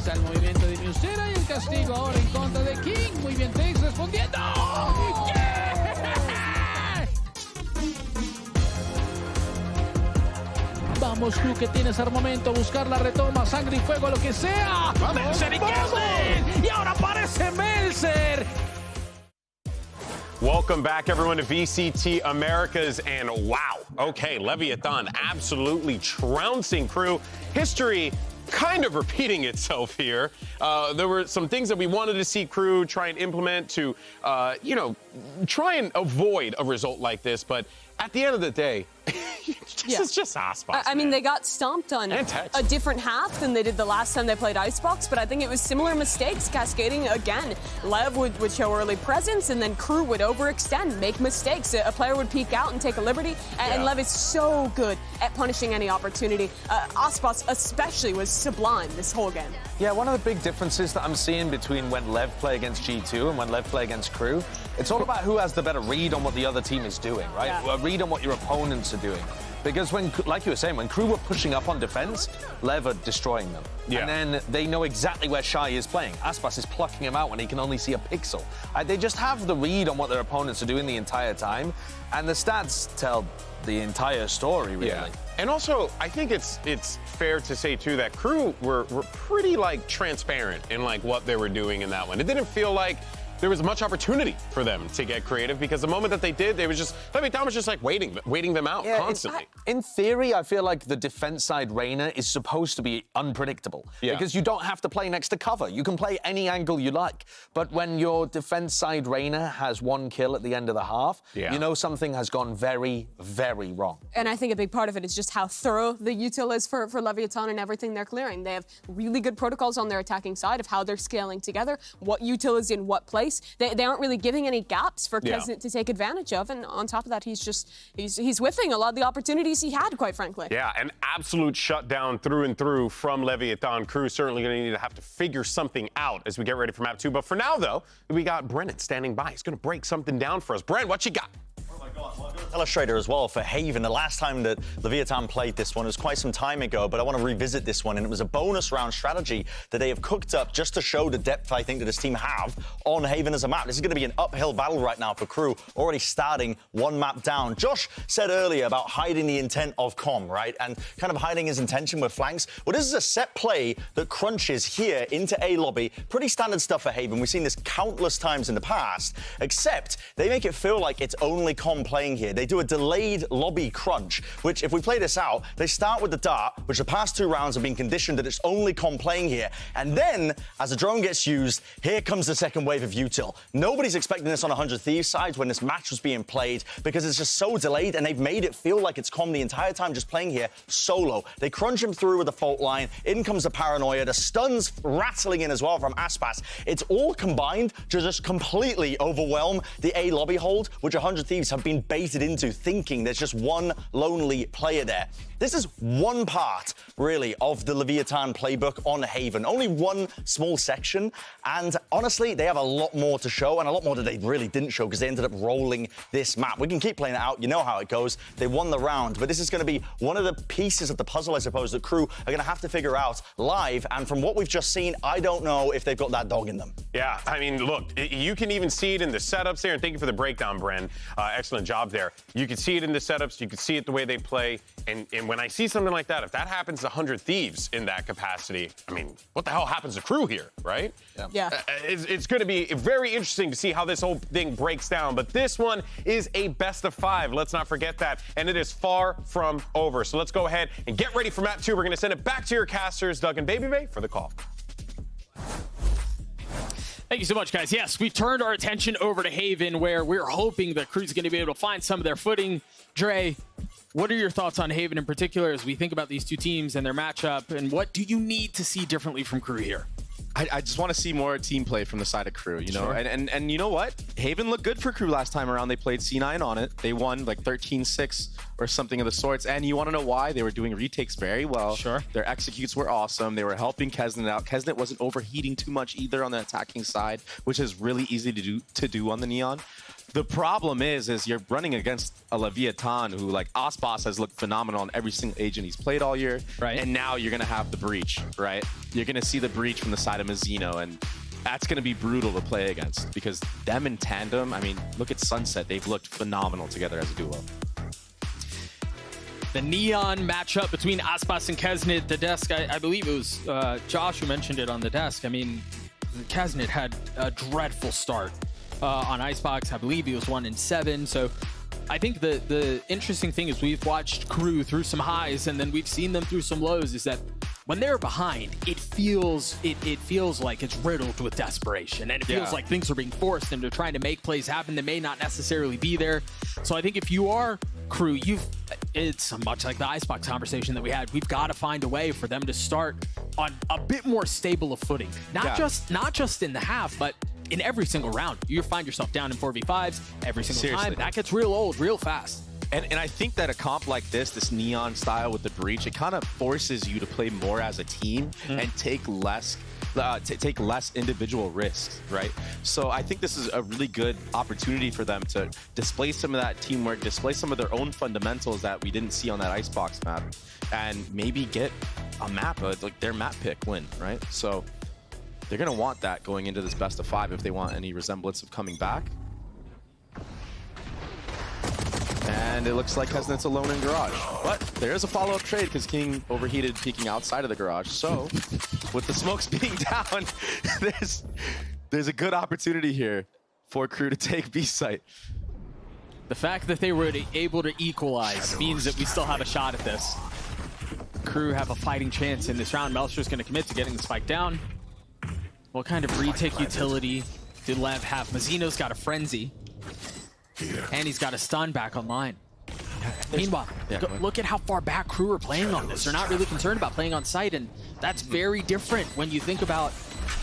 está el movimiento de Musera y el castigo ahora en contra de King. Muy bien, Takes respondiendo. ¡Yeah! Vamos, Crew, que tienes armamento. Buscar la retoma, sangre y fuego, lo que sea. Melzer y Kevin. Y ahora aparece Melzer. Welcome back, everyone, to VCT Americas, and wow, okay, Leviatán absolutely trouncing Crew. History kind of repeating itself here. There were some things that we wanted to see Crew try and implement to, try and avoid a result like this, but at the end of the day, this is just Aspas. I mean, they got stomped on a different half than they did the last time they played Icebox, but I think it was similar mistakes cascading again. Lev would show early presence, and then Crew would overextend, make mistakes. A player would peek out and take a liberty, and Lev is so good at punishing any opportunity. Aspas especially was sublime this whole game. Yeah, one of the big differences that I'm seeing between when Lev play against G2 and when Lev play against Crew, it's all about who has the better read on what the other team is doing, right? Yeah. A read on what your opponents are doing. Because when, like you were saying, when Crew were pushing up on defense, Lev are destroying them. Yeah. And then they know exactly where Shy is playing. Aspas is plucking him out when he can only see a pixel. They just have the read on what their opponents are doing the entire time. And the stats tell the entire story, really. Yeah. And also, I think it's fair to say, too, that Crew were pretty, transparent in, what they were doing in that one. It didn't feel like there was much opportunity for them to get creative, because the moment that they did, they was just, Leviatán was just waiting them out constantly. In theory, I feel like the defense side Reyna is supposed to be unpredictable. Yeah. Because you don't have to play next to cover. You can play any angle you like. But when your defense side Reyna has one kill at the end of the half, you know something has gone very, very wrong. And I think a big part of it is just how thorough the util is for Leviatán and everything they're clearing. They have really good protocols on their attacking side of how they're scaling together, what util is in what place. They aren't really giving any gaps for Kesnet to take advantage of, and on top of that, he's whiffing a lot of the opportunities he had, quite frankly. Yeah, an absolute shutdown through and through from Leviatán. Crew certainly going to need to have to figure something out as we get ready for map 2. But for now, though, we got Brennan standing by. He's going to break something down for us. Bren, what you got? Well, I've got a telestrator as well for Haven. The last time that Leviatán played this one was quite some time ago, but I want to revisit this one, and it was a bonus round strategy that they have cooked up just to show the depth I think that this team have on Haven as a map. This is going to be an uphill battle right now for Crew, already starting one map down. Josh said earlier about hiding the intent of Com, right, and kind of hiding his intention with flanks. Well, this is a set play that crunches here into A lobby. Pretty standard stuff for Haven. We've seen this countless times in the past, except they make it feel like it's only Com playing here. They do a delayed lobby crunch, which if we play this out, they start with the dart, which the past 2 rounds have been conditioned that it's only Com playing here. And then, as the drone gets used, here comes the second wave of util. Nobody's expecting this on 100 Thieves sides when this match was being played, because it's just so delayed, and they've made it feel like it's Com the entire time just playing here solo. They crunch him through with the fault line. In comes the paranoia. The stuns rattling in as well from Aspas. It's all combined to just completely overwhelm the A lobby hold, which 100 Thieves have been baited into, thinking there's just one lonely player there. This is one part, really, of the Leviatán playbook on Haven. Only one small section, and honestly, they have a lot more to show, and a lot more that they really didn't show, because they ended up rolling this map. We can keep playing it out. You know how it goes. They won the round, but this is going to be one of the pieces of the puzzle, I suppose, that Crew are going to have to figure out live, and from what we've just seen, I don't know if they've got that dog in them. Yeah, I mean, look, you can even see it in the setups there, and thank you for the breakdown, Bren. Excellent job there. You can see it in the setups. You can see it the way they play, and when I see something like that, if that happens to 100 Thieves in that capacity, I mean, what the hell happens to Crew here, right? Yeah. It's going to be very interesting to see how this whole thing breaks down, but this one is a best of 5. Let's not forget that, and it is far from over. So let's go ahead and get ready for map 2. We're going to send it back to your casters, Doug and Baby Bay, for the call. Thank you so much, guys. Yes, we turned our attention over to Haven, where we're hoping the Crew's going to be able to find some of their footing. Dre, what are your thoughts on Haven in particular as we think about these two teams and their matchup, and what do you need to see differently from Crew here? I just want to see more team play from the side of Crew, you know? Sure. And you know what? Haven looked good for Crew last time around. They played C9 on it. They won like 13-6 or something of the sorts. And you want to know why? They were doing retakes very well. Sure. Their executes were awesome. They were helping Kesnet out. Kesnet wasn't overheating too much either on the attacking side, which is really easy to do on the Neon. The problem is you're running against a Leviatán who, like, Aspas has looked phenomenal on every single agent he's played all year. Right. And now you're going to have the breach, right? You're going to see the breach from the side of Mizzino, and that's going to be brutal to play against because them in tandem, I mean, look at Sunset. They've looked phenomenal together as a duo. The Neon matchup between Aspas and Keznit. The desk, I believe it was Josh who mentioned it on the desk. I mean, Keznit had a dreadful start on Icebox. I believe he was 1-7. So I think the interesting thing is we've watched Crew through some highs and then we've seen them through some lows, is that when they're behind, it feels like it's riddled with desperation, and it feels like things are being forced and they're trying to make plays happen that may not necessarily be there. So I think if you are Crew, it's much like the Icebox conversation that we had. We've got to find a way for them to start on a bit more stable of footing, not just in the half, but in every single round. You find yourself down in 4v5s every single time. That gets real old real fast. And I think that a comp like this Neon style with the breach, it kind of forces you to play more as a team and take less individual risks, right? So I think this is a really good opportunity for them to display some of that teamwork, display some of their own fundamentals that we didn't see on that Icebox map, and maybe get a map, like their map pick win, right? So they're gonna want that going into this best of 5 if they want any resemblance of coming back. And it looks like Keznit's alone in garage. But there is a follow-up trade because King overheated, peeking outside of the garage. So with the smokes being down, there's a good opportunity here for Crew to take B site. The fact that they were able to equalize means that we still have a shot at this. Crew have a fighting chance in this round. Melcher's going to commit to getting the spike down. What kind of retake utility did Lev have? Mazzino's got a frenzy. And he's got a stun back online. Meanwhile, look at how far back Crew are playing on this. They're not really concerned about playing on site, and that's very different when you think about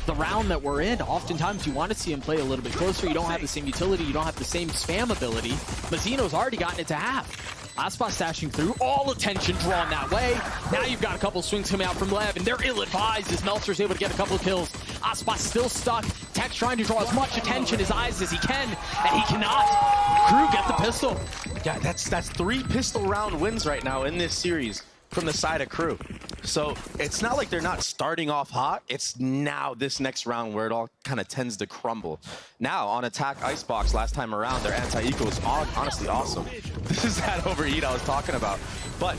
the round that we're in. Oftentimes you want to see him play a little bit closer. You don't have the same utility. You don't have the same spam ability. Mazzino's already gotten it to half. Aspas dashing through, all attention drawn that way. Now you've got a couple swings coming out from Lev, and they're ill-advised as Meltzer's able to get a couple of kills. Aspas still stuck. Tech's trying to draw as much attention, his eyes as he can, and he cannot. Crew get the pistol. Yeah, that's 3 pistol round wins right now in this series from the side of Crew. So it's not like they're not starting off hot. It's now this next round where it all kind of tends to crumble. Now on attack Icebox last time around, their anti-eco was honestly awesome. This is that overheat I was talking about. But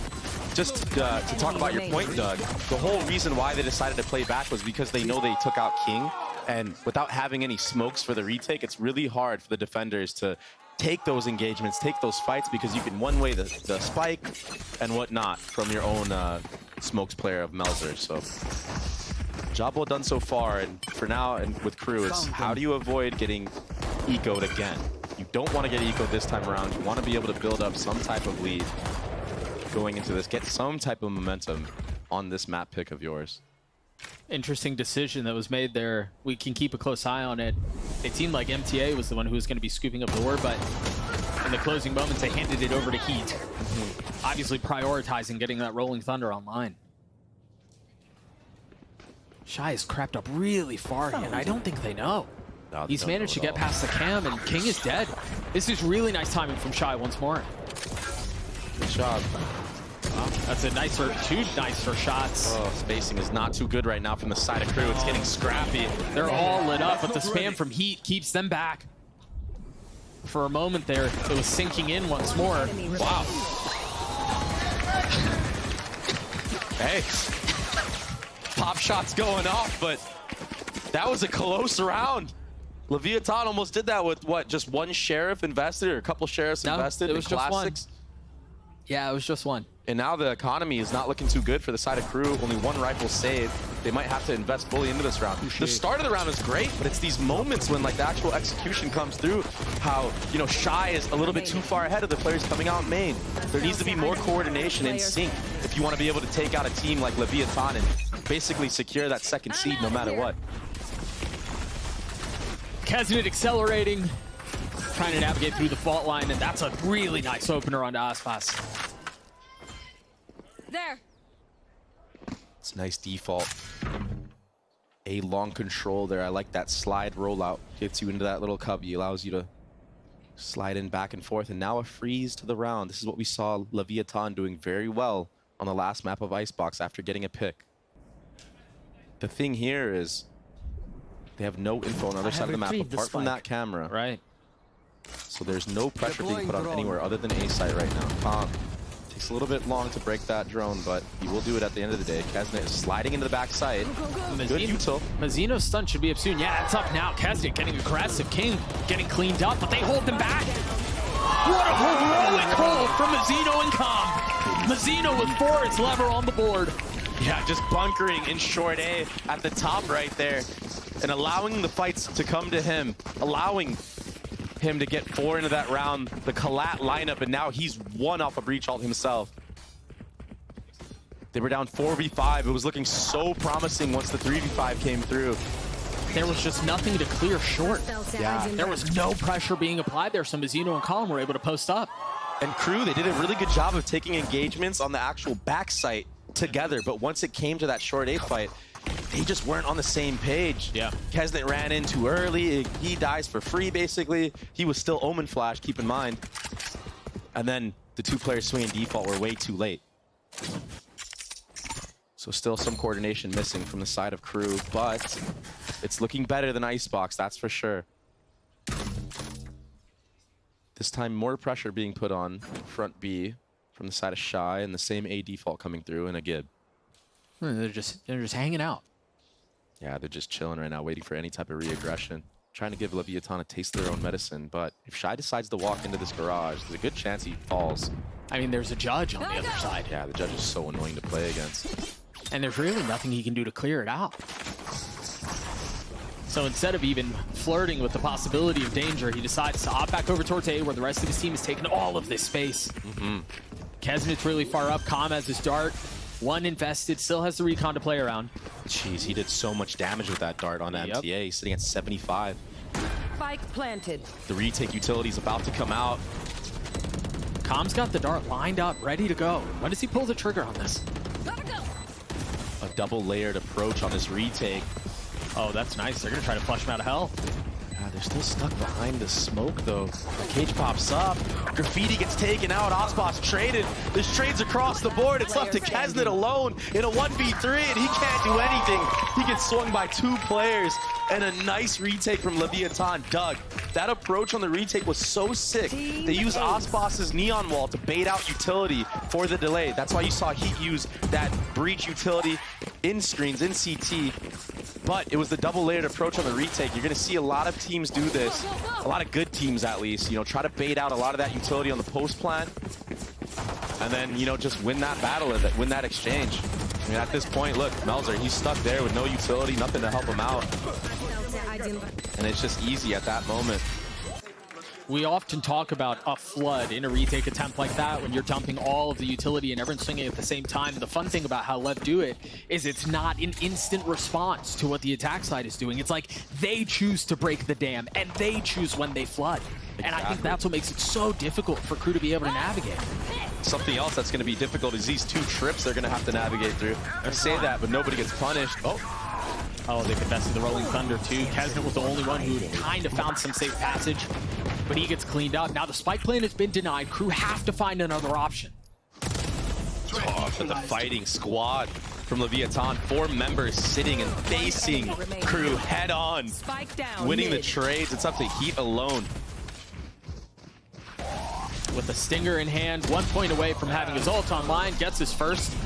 just to talk about your point, Doug, the whole reason why they decided to play back was because they know they took out King. And without having any smokes for the retake, it's really hard for the defenders to take those engagements, take those fights, because you can one-way the spike and whatnot from your own smokes player of Melzer. So job well done so far, and for now and with Crew, it's how do you avoid getting ecoed again? You don't want to get ecoed this time around. You want to be able to build up some type of lead going into this, get some type of momentum on this map pick of yours. Interesting decision that was made there. We can keep a close eye on it. It seemed like MTA was the one who was going to be scooping up the war, but in the closing moments, they handed it over to Heat. Obviously prioritizing getting that Rolling Thunder online. Shy has crept up really far here, and I don't think they know. No, He's managed to get past the cam, and King is dead. This is really nice timing from Shy once more. Good job. Well, that's a two nicer shots. Oh, spacing is not too good right now from the side of Crew. It's getting scrappy. They're all lit up, but the spam from Heat keeps them back. For a moment there, it was sinking in once more. Wow. Hey, pop shots going off, but that was a close round. Leviatán almost did that with what, just one sheriff invested or a couple sheriffs invested in Classics? Yeah, it was just one. And now the economy is not looking too good for the side of Crew. Only one rifle saved. They might have to invest fully into this round. The start of the round is great, but it's these moments when like the actual execution comes through, how, you know, Shy is a little bit too far ahead of the players coming out main. There needs to be more coordination and sync if you want to be able to take out a team like Leviatán and basically secure that second seed no matter what. Keznit accelerating, trying to navigate through the fault line, and that's a really nice opener onto Aspas. There. It's a nice default. A long control there. I like that slide rollout. Gets you into that little cubby, allows you to Slide in back and forth, and now a freeze to the round. This is what we saw Leviatán doing very well on the last map of Icebox after getting a pick. The thing here is they have no info on the other side of the map apart from that camera. Right. So there's no pressure being put on anywhere other than A site right now. Calm. Takes a little bit long to break that drone, but he will do it at the end of the day. Kesnet is sliding into the back side. Good util. Mazzino's stun should be up soon. Yeah, it's up now. Kesnet getting aggressive. King getting cleaned up, but they hold him back. What a heroic hold from Mazzino and Com. Mazzino with 4 is lever on the board. Yeah, just bunkering in short A at the top right there and allowing the fights to come to him, allowing him to get 4 into that round, the Collat lineup, and now he's 1 off a breach ult himself. They were down 4v5. It was looking so promising once the 3v5 came through. There was just nothing to clear short. Yeah. There was no pressure being applied there, so Mazzino and Colin were able to post up. And Crew, they did a really good job of taking engagements on the actual back site together, but once it came to that short A fight, they just weren't on the same page. Yeah. Kesnet ran in too early. He dies for free, basically. He was still Omen Flash, keep in mind. And then the 2 players swinging default were way too late. So still some coordination missing from the side of Crew, but it's looking better than Icebox, that's for sure. This time more pressure being put on front B from the side of Shy, and the same A default coming through in a Gib. They're just hanging out. Yeah, they're just chilling right now, waiting for any type of re-aggression. Trying to give Leviatán a taste of their own medicine, but if Shy decides to walk into this garage, there's a good chance he falls. I mean, there's a judge on the other side. Yeah, the judge is so annoying to play against. And there's really nothing he can do to clear it out. So instead of even flirting with the possibility of danger, he decides to opt back over towards A, where the rest of his team has taken all of this space. Kesnet's really far up. Com has his dart. 1 invested, still has the recon to play around. Jeez, he did so much damage with that dart on MTA. He's sitting at 75. Spike planted. The retake utility is about to come out. Com's got the dart lined up, ready to go. When does he pull the trigger on this? Gotta go. A double layered approach on this retake. Oh, that's nice. They're going to try to flush him out of hell. Yeah, they're still stuck behind the smoke, though. The cage pops up. Graffiti gets taken out. Ospas traded. There's trades across the board. It's left to Kesnet alone in a 1v3, and he can't do anything. He gets swung by 2 players, and a nice retake from Leviatán. Doug, that approach on the retake was so sick. They used Ospas's Neon Wall to bait out utility for the delay. That's why you saw Heat use that breach utility in screens, in CT. But it was the double layered approach on the retake. You're going to see a lot of teams do this. A lot of good teams, at least. You know, try to bait out a lot of that utility on the post plant. And then, you know, just win that battle, win that exchange. I mean, at this point, look, Melzer, he's stuck there with no utility, nothing to help him out. And it's just easy at that moment. We often talk about a flood in a retake attempt like that when you're dumping all of the utility and everyone's swinging at the same time. The fun thing about how Lev do it is it's not an instant response to what the attack side is doing. It's like they choose to break the dam and they choose when they flood. Exactly. And I think that's what makes it so difficult for Crew to be able to navigate. Something else that's going to be difficult is these 2 trips they're going to have to navigate through. I say that, but nobody gets punished. Oh, they've invested the Rolling Thunder too. Kesnet was the only one who kind of found some safe passage, but he gets cleaned up. Now the spike plan has been denied. Crew have to find another option. Tough at the fighting squad from Leviatán. 4 members sitting and facing Crew head on. Spike down. Winning the trades. It's up to Heat alone. With the Stinger in hand, 1 point away from having his ult online, gets his first,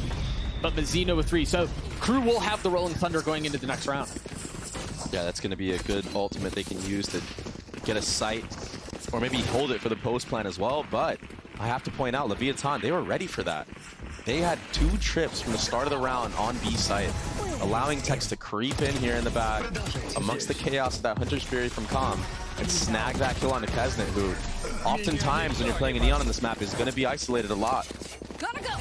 but Mazzino with 3. So Crew will have the Rolling Thunder going into the next round. Yeah, that's going to be a good ultimate they can use to get a sight, or maybe hold it for the post plan as well. But I have to point out, Leviatán, they were ready for that. They had 2 trips from the start of the round on B site, allowing Tex to creep in here in the back amongst the chaos of that Hunter's Fury from Com and snag that kill onto Kesnet, who oftentimes when you're playing a Neon on this map is going to be isolated a lot. Gotta go.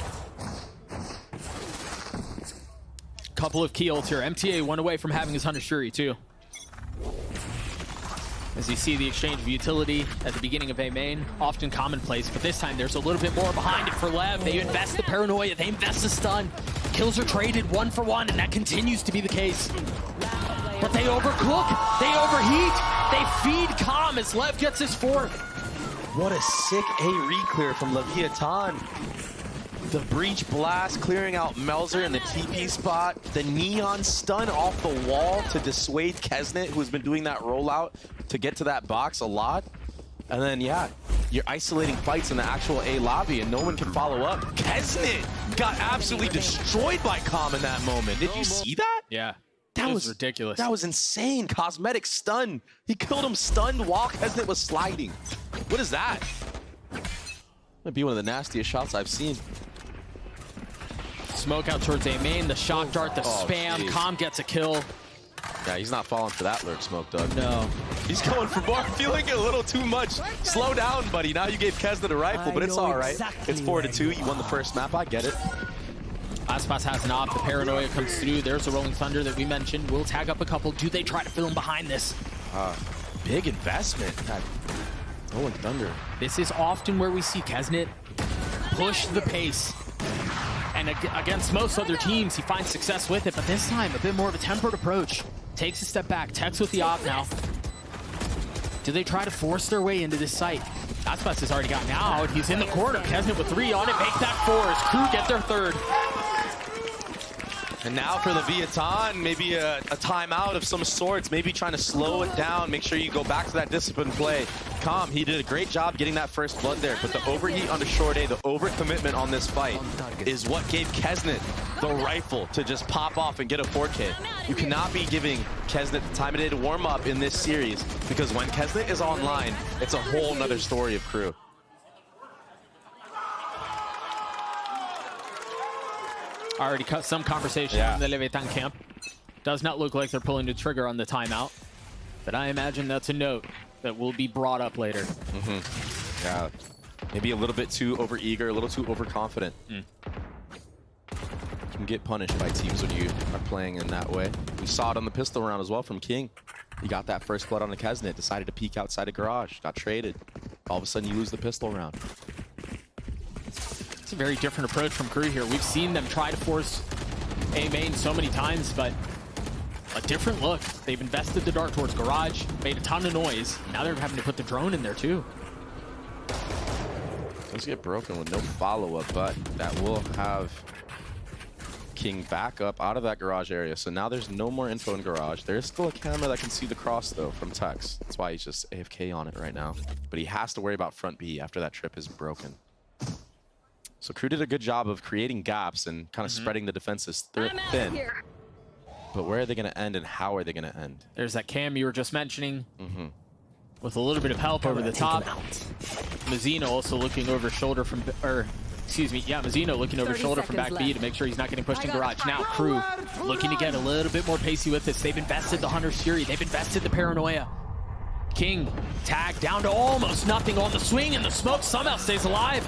Couple of key ults here. MTA 1 away from having his Hunter's Fury too. As you see the exchange of utility at the beginning of A main, often commonplace, but this time there's a little bit more behind it for Lev. They invest the paranoia, they invest the stun. Kills are traded 1 for 1, and that continues to be the case. But they overcook, they overheat, they feed Com as Lev gets his 4th. What a sick A re-clear from Leviatán. The breach blast clearing out Melzer in the TP spot. The neon stun off the wall to dissuade Kesnet, who's been doing that rollout to get to that box a lot. And then, yeah, you're isolating fights in the actual A lobby and no one can follow up. Kesnet got absolutely destroyed by Calm in that moment. Did you see that? Yeah. That was ridiculous. That was insane. Cosmetic stun. He killed him stunned while Kesnet was sliding. What is that? Might be one of the nastiest shots I've seen. Smoke out towards A main, the shock dart, the spam. Geez. Calm gets a kill. Yeah, he's not falling for that lurk smoke, Doug. No. He's going for more. Feeling it a little too much. Slow down, buddy. Now you gave Kesnet a rifle, but it's all right. It's 4-2. You won the first map. I get it. Aspas has an op. The paranoia comes through. There's a Rolling Thunder that we mentioned. We'll tag up a couple. Do they try to fill him behind this? Big investment. That Rolling Thunder. This is often where we see Kesnet push the pace. And against most other teams, he finds success with it. But this time, a bit more of a tempered approach. Takes a step back. Techs with the op now. Do they try to force their way into this site? Aspas has already gotten out. He's in the corner. Kesnet with 3 on it. Make that 4 as Crew get their 3rd. And now for the Leviatán, maybe a timeout of some sorts, maybe trying to slow it down, make sure you go back to that disciplined play. Calm, he did a great job getting that first blood there, but the overheat on the short A, the overcommitment on this fight is what gave Kesnet the rifle to just pop off and get a 4K. You cannot be giving Kesnet the time of day to warm up in this series, because when Kesnet is online, it's a whole nother story of Crew. Already cut some conversation in the Leviatán camp. Does not look like they're pulling the trigger on the timeout, but I imagine that's a note that will be brought up later. Yeah, maybe a little bit too overeager, a little too overconfident. You can get punished by teams when you are playing in that way. We saw it on the pistol round as well from King. He got that first blood on the Kesnet, decided to peek outside a garage, got traded. All of a sudden you lose the pistol round. It's a very different approach from Crew here. We've seen them try to force A main so many times, but a different look. They've invested the dart towards garage, made a ton of noise. Now they're having to put the drone in there too. Let's get broken with no follow-up, but that will have King back up out of that garage area. So now there's no more info in garage. There is still a camera that can see the cross though from Tex. That's why he's just AFK on it right now. But he has to worry about front B after that trip is broken. So Crew did a good job of creating gaps and kind of spreading the defenses thin. But where are they going to end and how are they going to end? There's that cam you were just mentioning. With a little bit of help over the top. Mazzino also looking over shoulder from, Mazzino looking over shoulder from back B to make sure he's not getting pushed in garage. Now Crew looking to get a little bit more pacey with this. They've invested the Hunter's Fury. They've invested the Paranoia. King tagged down to almost nothing on the swing, and the smoke somehow stays alive.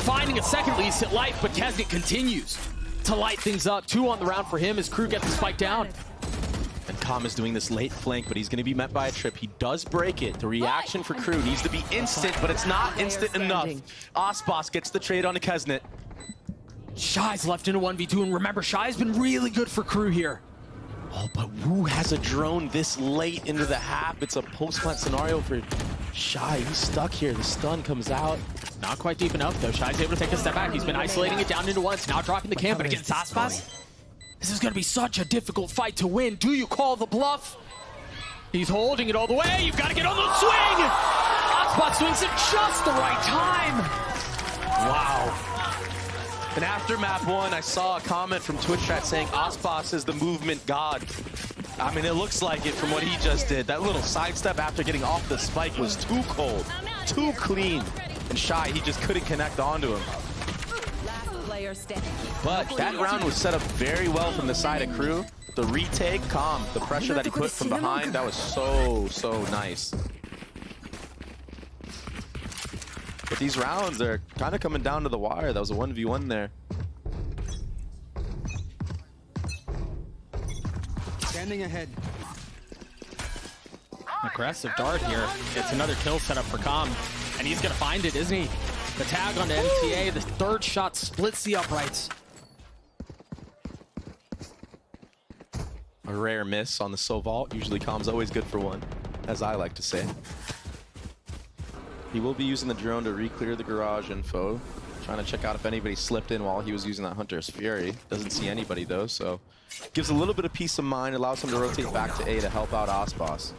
Finding a second lead hit life, but Kesnet continues to light things up. 2 on the round for him as Crew gets the spike down. And Calm is doing this late flank, but he's going to be met by a trip. He does break it. The reaction for Crew needs to be instant, but it's not instant enough. Aspas gets the trade on the Kesnet. Shy's left in a 1v2, and remember, Shy's been really good for Crew here. Oh, but Wu has a drone this late into the half. It's a post-plant scenario for Shy. He's stuck here. The stun comes out. Not quite deep enough, though. Shy's able to take a step back. He's been isolating it down into 1. It's now dropping the camp, but against Aspas, this is going to be such a difficult fight to win. Do you call the bluff? He's holding it all the way. You've got to get on the swing. Aspas swings at just the right time. Wow. And after map 1, I saw a comment from Twitch chat saying Aspas is the movement god. I mean, it looks like it from what he just did. That little sidestep after getting off the spike was too cold, too clean. And Shy, he just couldn't connect onto him. But that round was set up very well from the side of Crew. The retake, Calm, the pressure that he put from behind, that was so nice. But these rounds are kind of coming down to the wire. That was a 1v1 there. Standing ahead. Aggressive dart here. Gets another kill set up for Calm. And he's going to find it, isn't he? The tag on the MTA. The 3rd shot splits the uprights. A rare miss on the Sovault. Usually Calm's always good for one, as I like to say. He will be using the drone to re-clear the garage info. Trying to check out if anybody slipped in while he was using that Hunter's Fury. Doesn't see anybody though, so gives a little bit of peace of mind, allows him to rotate back to A to help out Aspas.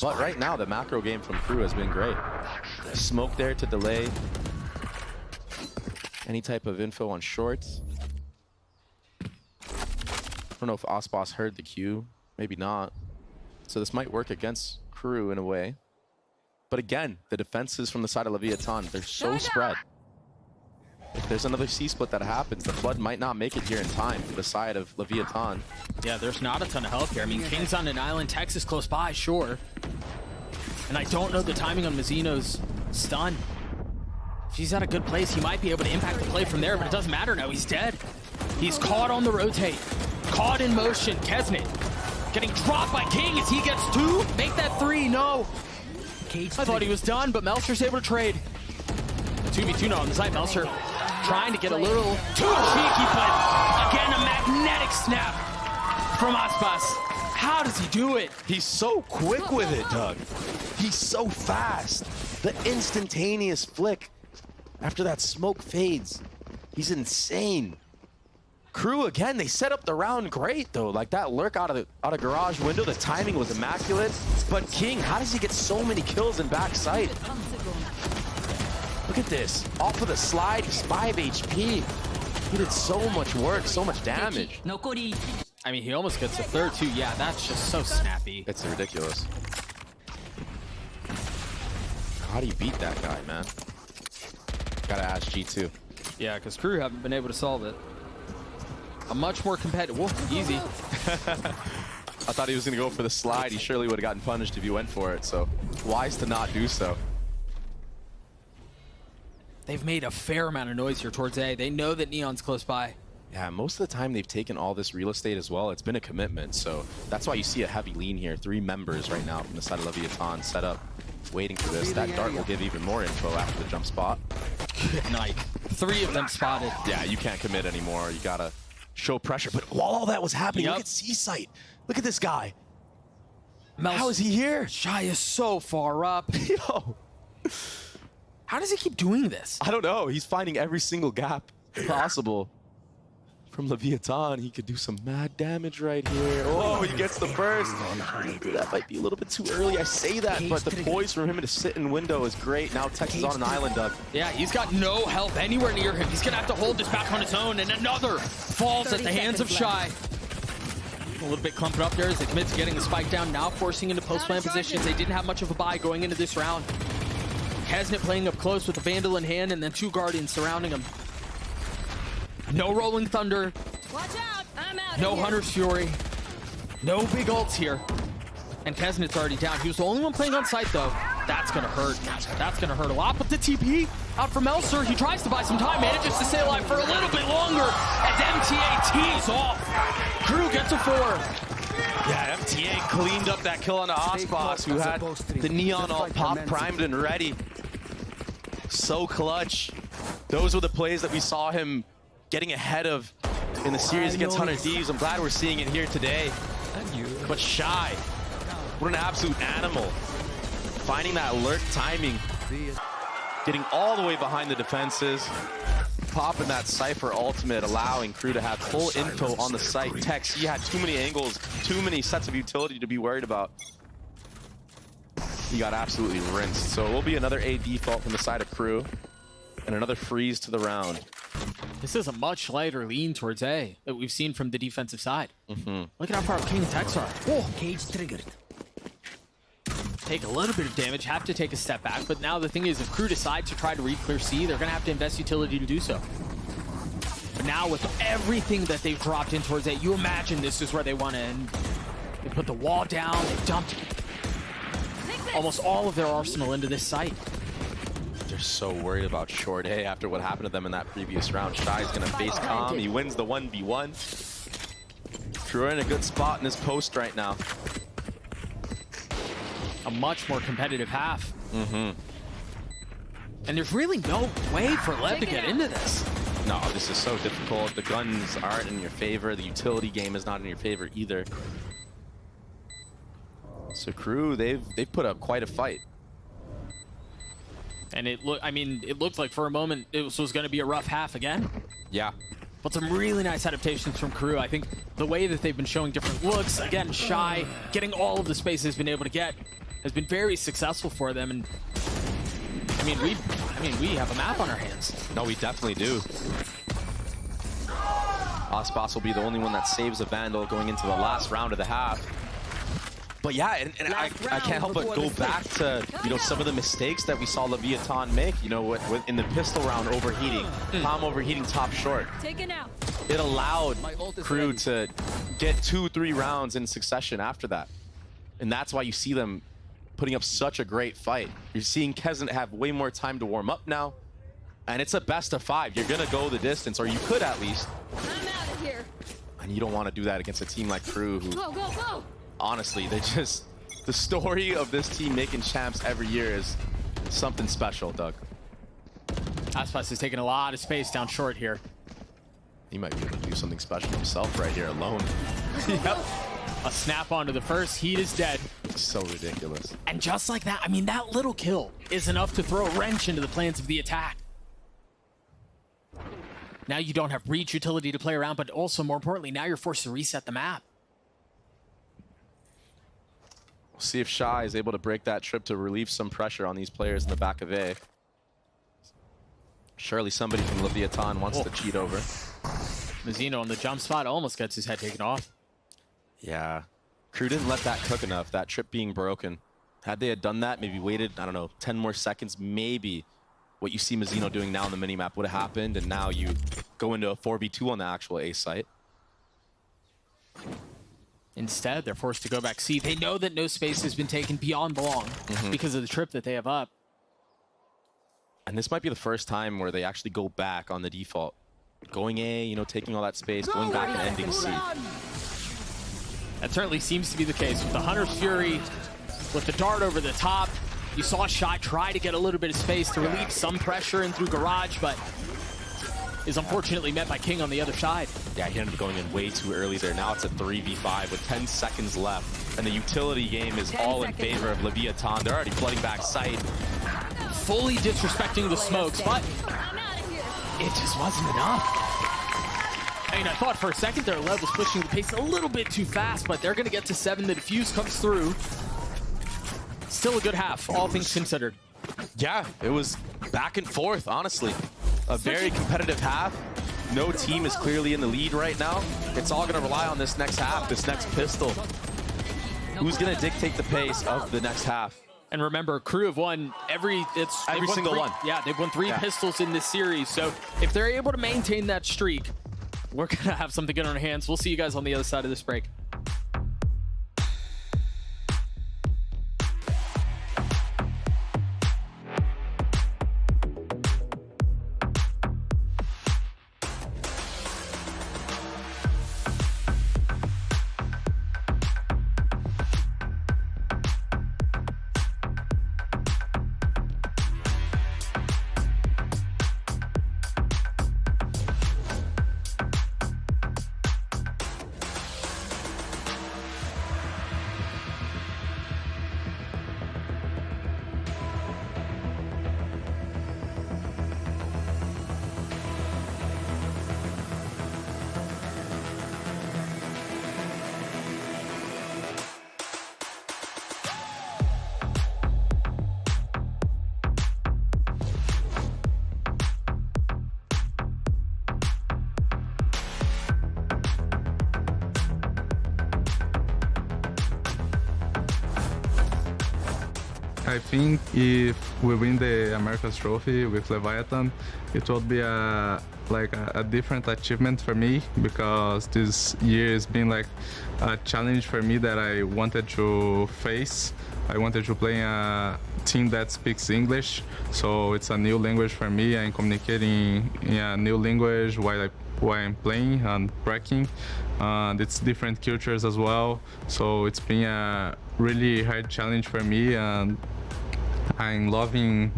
But right now, the macro game from Crew has been great. Smoke there to delay any type of info on shorts. I don't know if Aspas heard the cue, maybe not. So this might work against Crew in a way. But again, the defenses from the side of Leviatán, they're so spread. If there's another C-split that happens, the Flood might not make it here in time for the side of Leviatán. Yeah, there's not a ton of help here. I mean, King's on an island, Texas close by, sure. And I don't know the timing on Mazzino's stun. If he's at a good place, he might be able to impact the play from there, but it doesn't matter now. He's dead. He's caught on the rotate, caught in motion. Kesnet getting dropped by King as he gets 2. Make that 3, no. I thought he was done, but Melser's able to trade. 2v2 now on the side. Melser trying to get a little too cheeky, but again, a magnetic snap from Aspas. How does he do it? He's so quick with it, Doug. He's so fast. The instantaneous flick after that smoke fades. He's insane. Crew, again, they set up the round great, though. Like that lurk out of garage window, the timing was immaculate. But King, how does he get so many kills in backside? Look at this. Off of the slide, he's 5 HP. He did so much work, so much damage. I mean, he almost gets a 3rd, too. Yeah, that's just so snappy. It's ridiculous. How do you beat that guy, man? Gotta ask G2. Yeah, because Crew haven't been able to solve it. A much more competitive. Whoa, easy. I thought he was going to go for the slide. He surely would have gotten punished if he went for it, so wise to not do so. They've made a fair amount of noise here towards A. They know that Neon's close by. Yeah, most of the time they've taken all this real estate as well. It's been a commitment, so that's why you see a heavy lean here. 3 members right now from the side of Leviatán set up, waiting for this. That dart will give even more info after the jump spot. Good night. 3 of them spotted. Yeah, you can't commit anymore. You gotta show pressure. But while all that was happening, look at C-Site. Look at this guy. How is he here? Shy is so far up. Yo. How does he keep doing this? I don't know. He's finding every single gap possible. From Leviatán, he could do some mad damage right here. Oh, he gets the burst. That might be a little bit too early. I say that, but the poise for him to sit in window is great. Now Texas on an island, Doug. Yeah, he's got no help anywhere near him. He's gonna have to hold this back on his own, and another falls at the hands of Shy. A little bit clumped up there as they commit to getting the spike down, now forcing into post-plan positions. They didn't have much of a buy going into this round. Kesnet playing up close with the Vandal in hand, and then 2 Guardians surrounding him. No Rolling Thunder. Watch out. I'm out. No Hunter's Fury. No big ults here. And Kesnet's already down. He was the only one playing on site, though. That's going to hurt. That's going to hurt a lot. But the TP out from Melser. He tries to buy some time. Manages to stay alive for a little bit longer as MTA tees off. Crew gets a 4. Yeah, MTA cleaned up that kill on the Aspas, who had the Neon ult pop primed and ready. So clutch. Those were the plays that we saw him getting ahead of in the series against Hunter Thieves. I'm glad we're seeing it here today. But Shy, what an absolute animal. Finding that alert timing. Getting all the way behind the defenses. Popping that Cypher ultimate, allowing Crew to have full info on the site. Tex, he had too many angles, too many sets of utility to be worried about. He got absolutely rinsed. So it will be another A default from the side of Crew. And another freeze to the round. This is a much lighter lean towards A that we've seen from the defensive side. Look at how far King and Tex are. Oh. Cage triggered. Take a little bit of damage, have to take a step back, but now the thing is, if Crew decides to try to re-clear C, they're going to have to invest utility to do so. But now with everything that they've dropped in towards A, you imagine this is where they want to end. They put the wall down, they dumped almost all of their arsenal into this site. They're so worried about short A after what happened to them in that previous round. Shy's going to face Calm. He wins the 1v1. Crew are in a good spot in this post right now. A much more competitive half. And there's really no way for Lev to get into this. No, this is so difficult. The guns aren't in your favor. The utility game is not in your favor either. So Crew, they've put up quite a fight. And it looked like for a moment it was going to be a rough half again. Yeah. But some really nice adaptations from Crew. I think the way that they've been showing different looks, again, Shy, getting all of the space he's been able to get, has been very successful for them. And we have a map on our hands. No, we definitely do. Aspas will be the only one that saves a Vandal going into the last round of the half. But yeah, and I can't help but go back to, some of the mistakes that we saw Leviatán make, in the pistol round overheating, Palm overheating top short. Taken out. It allowed Crew to get 2-3 rounds in succession after that. And that's why you see them putting up such a great fight. You're seeing Kezan have way more time to warm up now. And it's a best of 5. You're going to go the distance, or you could at least. I'm out of here. And you don't want to do that against a team like Crew, who, Go, go, go. honestly, the story of this team making champs every year is something special, Doug. Aspas is taking a lot of space down short here. He might be able to do something special himself right here alone. Yep. A snap onto the first. Heat is dead. It's so ridiculous. And just like that, that little kill is enough to throw a wrench into the plans of the attack. Now you don't have reach utility to play around, but also, more importantly, now you're forced to reset the map. We'll see if Shy is able to break that trip to relieve some pressure on these players in the back of A. Surely somebody from Leviatán wants to cheat over. Mazzino on the jump spot almost gets his head taken off. Yeah. Crew didn't let that cook enough, that trip being broken. Had they had done that, maybe waited, I don't know, 10 more seconds, maybe what you see Mazzino doing now on the minimap would have happened, and now you go into a 4v2 on the actual A site. Instead, they're forced to go back C. They know that no space has been taken beyond the long because of the trip that they have up. And this might be the first time where they actually go back on the default. Going A, taking all that space, going back and ending C. That certainly seems to be the case with the Hunter's Fury, with the dart over the top. You saw Shy try to get a little bit of space to relieve some pressure in through Garage, but is unfortunately met by King on the other side. Yeah, he ended up going in way too early there. Now it's a 3v5 with 10 seconds left. And the utility game is all in favor of Leviatán. They're already flooding back site. Fully disrespecting the smokes, but it just wasn't enough. I thought for a second there Lev was pushing the pace a little bit too fast, but they're going to get to 7. The defuse comes through. Still a good half, all things considered. Yeah, it was back and forth, honestly. A very competitive half. No team is clearly in the lead right now. It's all going to rely on this next half, this next pistol. Who's going to dictate the pace of the next half? And remember, Crew have won every single one. Yeah, they've won 3 pistols in this series. So if they're able to maintain that streak, we're going to have something good on our hands. We'll see you guys on the other side of this break. I think if we win the Americas trophy with Leviatán, it will be a different achievement for me, because this year has been like a challenge for me that I wanted to face. I wanted to play a team that speaks English, so it's a new language for me. I'm communicating in a new language while I'm playing and tracking, and it's different cultures as well. So it's been a really hard challenge for me, and I'm loving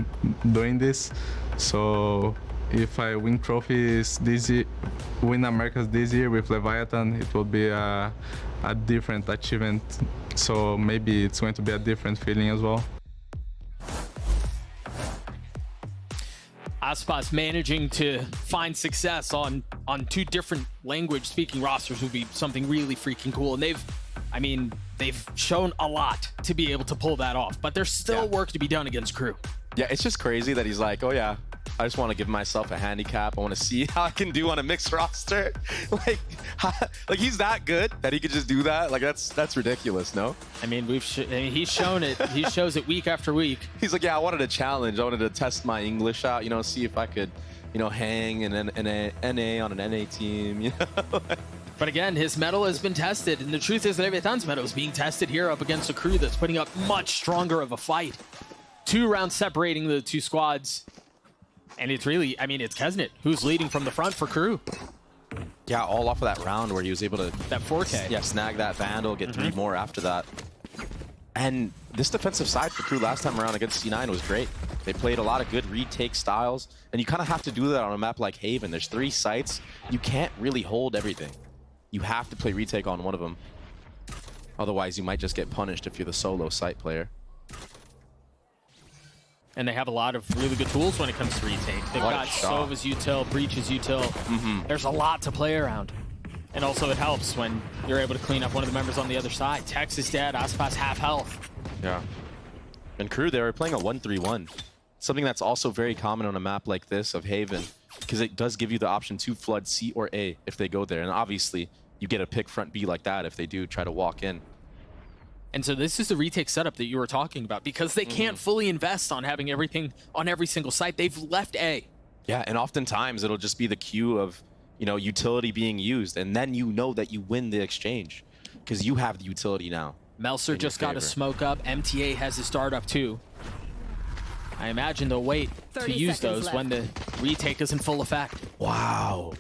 doing this. So if I win trophies this year, win Americas this year with Leviatán, it will be a different achievement. So maybe it's going to be a different feeling as well. Aspas managing to find success on 2 different language-speaking rosters would be something really freaking cool. And they've shown a lot to be able to pull that off. But there's still work to be done against Crew. Yeah, it's just crazy that he's like, oh yeah, I just want to give myself a handicap. I want to see how I can do on a mixed roster. like he's that good that he could just do that. Like that's ridiculous, no? I mean, he's shown it. He shows it week after week. He's like, yeah, I wanted a challenge. I wanted to test my English out. You know, see if I could, you know, hang in an NA on an NA team. You know. But again, his medal has been tested, and the truth is that Leviatán's medal is being tested here up against a Crew that's putting up much stronger of a fight. 2 rounds separating the 2 squads. And it's really, it's Kesnet who's leading from the front for Crew. Yeah, all off of that round where he was able to... That 4K. Yeah, snag that Vandal, get 3 more after that. And this defensive side for Crew last time around against C9 was great. They played a lot of good retake styles, and you kind of have to do that on a map like Haven. There's 3 sites. You can't really hold everything. You have to play retake on one of them. Otherwise, you might just get punished if you're the solo site player. And they have a lot of really good tools when it comes to retake. They've got Sova's util, Breach's util. There's a lot to play around. And also it helps when you're able to clean up one of the members on the other side. Tex is dead, Aspas half health. Yeah. And Crew, they were playing a 1-3-1. Something that's also very common on a map like this of Haven, because it does give you the option to flood C or A if they go there. And obviously, you get a pick front B like that if they do try to walk in. And so this is the retake setup that you were talking about, because they can't fully invest on having everything on every single site. They've left A. Yeah, and oftentimes it'll just be the queue of, you know, utility being used, and then you know that you win the exchange because you have the utility now. Melser just got a smoke up. MTA has a start up too. I imagine they'll wait to use those when the retake is in full effect. Wow.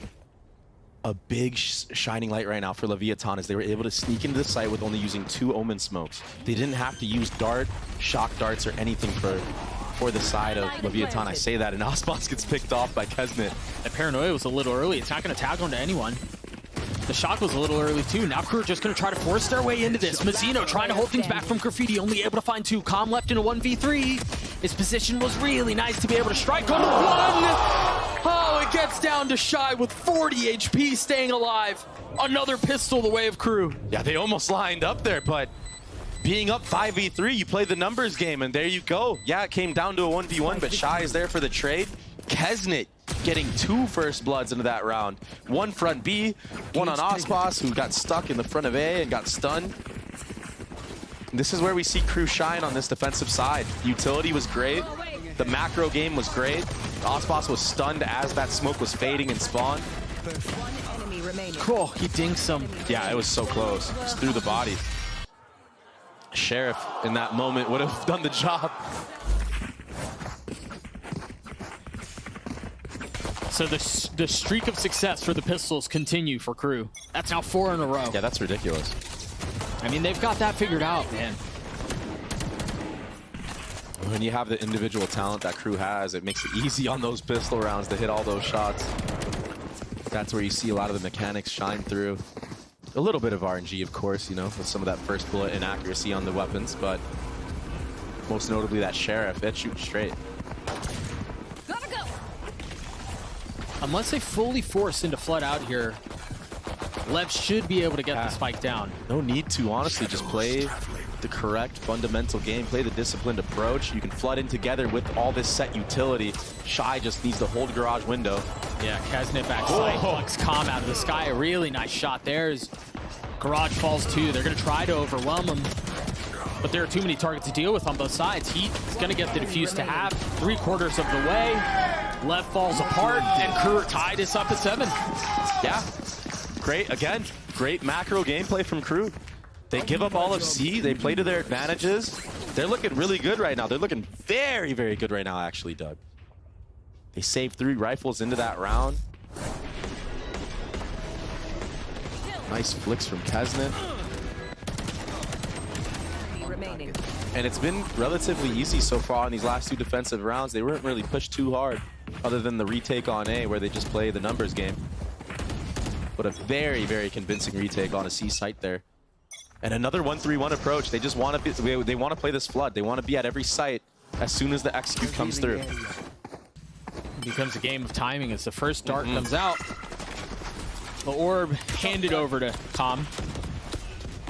A big shining light right now for Leviatán is they were able to sneak into the site with only using 2 Omen smokes. They didn't have to use dart, shock darts, or anything for the side of Leviatán. I say that, and Aspas gets picked off by Kesnet. That paranoia was a little early. It's not going to tag onto anyone. The shock was a little early too. Now Crew are just going to try to force their way into this. Mazzino trying to hold things back from Graffiti, only able to find 2. Calm left in a 1v3. His position was really nice to be able to strike on the 1. Oh, it gets down to Shy with 40 HP staying alive. Another pistol the way of Crew. Yeah, they almost lined up there, but being up 5v3, you play the numbers game, and there you go. Yeah, it came down to a 1v1, but Shy is there for the trade. Kesnet getting 2 first bloods into that round. 1 front B, 1 on Aspas, who got stuck in the front of A and got stunned. And this is where we see Crew shine on this defensive side. Utility was great. The macro game was great. Aspas was stunned as that smoke was fading and spawned. Cool, he dinks him. Yeah, it was so close. Just through the body. Sheriff in that moment would have done the job. So the streak of success for the pistols continue for Crew. That's now 4 in a row. Yeah, that's ridiculous. I mean, they've got that figured out, man. When you have the individual talent that Crew has, it makes it easy on those pistol rounds to hit all those shots. That's where you see a lot of the mechanics shine through. A little bit of RNG, of course, you know, with some of that first bullet inaccuracy on the weapons, but most notably that Sheriff, it shoots straight. Gotta go. Unless they fully force into flood out here, Lev should be able to get the spike down. No need to, honestly, just play the correct fundamental game, play the disciplined approach. You can flood in together with all this set utility. Shy just needs to hold garage window. Yeah, Kesnet backside, plucks Calm out of the sky. A really nice shot there as Garage falls too. They're going to try to overwhelm him, but there are too many targets to deal with on both sides. Heat is going to get the defuse to have 3/4 of the way. Lev falls apart, and Crew tied this up at 7. Yeah, great, again, great macro gameplay from Crew. They give up all of C, they play to their advantages. They're looking really good right now. They're looking very, very good right now, actually, Doug. They saved 3 rifles into that round. Nice flicks from Kesnet. And it's been relatively easy so far in these last 2 defensive rounds. They weren't really pushed too hard, other than the retake on A, where they just play the numbers game. But a very, very convincing retake on a C site there. And another 1-3-1 approach. They just want to they want to play this flood. They want to be at every site as soon as the execute comes through. It becomes a game of timing as the first dart comes out. The orb handed over to Com.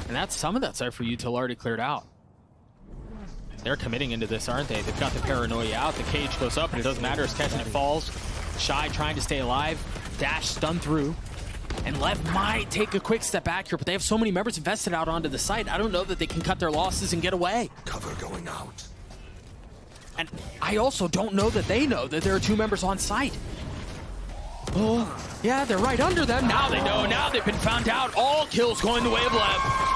And that's some of that Cypher util already cleared out. They're committing into this, aren't they? They've got the paranoia out. The cage goes up, and it doesn't matter as Kesnet falls. Shy trying to stay alive. Dash stun through. And Lev might take a quick step back here, but they have so many members invested out onto the site. I don't know that they can cut their losses and get away. Cover going out. And I also don't know that they know that there are 2 members on site. Oh, yeah, they're right under them. Now they know. Now they've been found out. All kills going the way of Lev.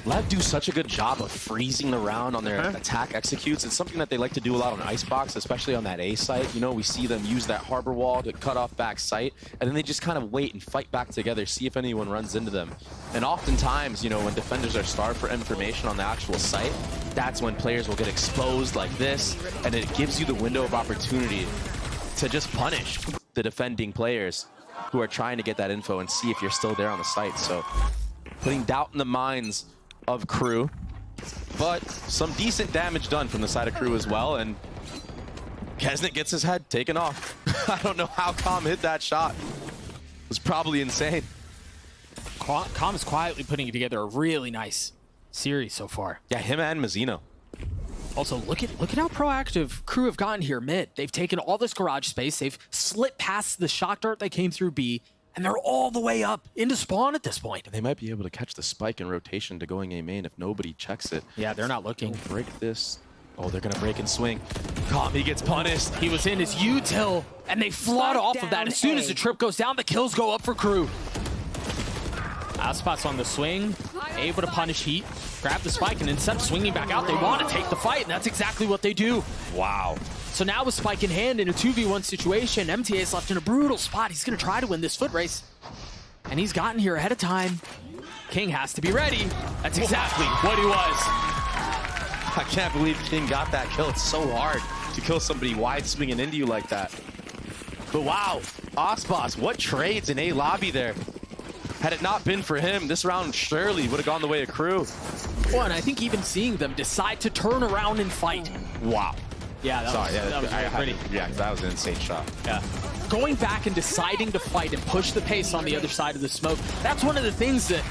Lev do such a good job of freezing the round on their attack executes. It's something that they like to do a lot on Icebox, especially on that A site. You know, we see them use that harbor wall to cut off back site, and then they just kind of wait and fight back together, see if anyone runs into them. And oftentimes, you know, when defenders are starved for information on the actual site, that's when players will get exposed like this, and it gives you the window of opportunity to just punish the defending players who are trying to get that info and see if you're still there on the site. So putting doubt in the minds of Crew, but some decent damage done from the side of Crew as well, and Kesnet gets his head taken off. I don't know how Com hit that shot. It was probably insane. Com is quietly putting together a really nice series so far. Yeah, him and Mazzino. Also, look at how proactive Crew have gotten here mid. They've taken all this garage space. They've slipped past the shock dart that came through B, and they're all the way up into spawn at this point. They might be able to catch the spike in rotation to going A main if nobody checks it. Yeah, they're not looking. Don't break this. Oh, they're gonna break and swing. Com, he gets punished. He was in his util, and they flood off of that. As soon as the trip goes down, the kills go up for Crew. Aspat's on the swing, able to punish Heat, grab the spike, and instead of swinging back out, they want to take the fight, and that's exactly what they do. Wow. So now with spike in hand in a 2v1 situation, MTA is left in a brutal spot. He's going to try to win this foot race, and he's gotten here ahead of time. King has to be ready. That's exactly what he was. I can't believe King got that kill. It's so hard to kill somebody wide swinging into you like that. But wow, Osbos, what trades in A lobby there. Had it not been for him, this round surely would have gone the way of Crew. Well, and I think even seeing them decide to turn around and fight. Wow. Yeah, that was pretty. Yeah, that was an insane shot. Yeah. Going back and deciding to fight and push the pace on the other side of the smoke, that's one of the things that...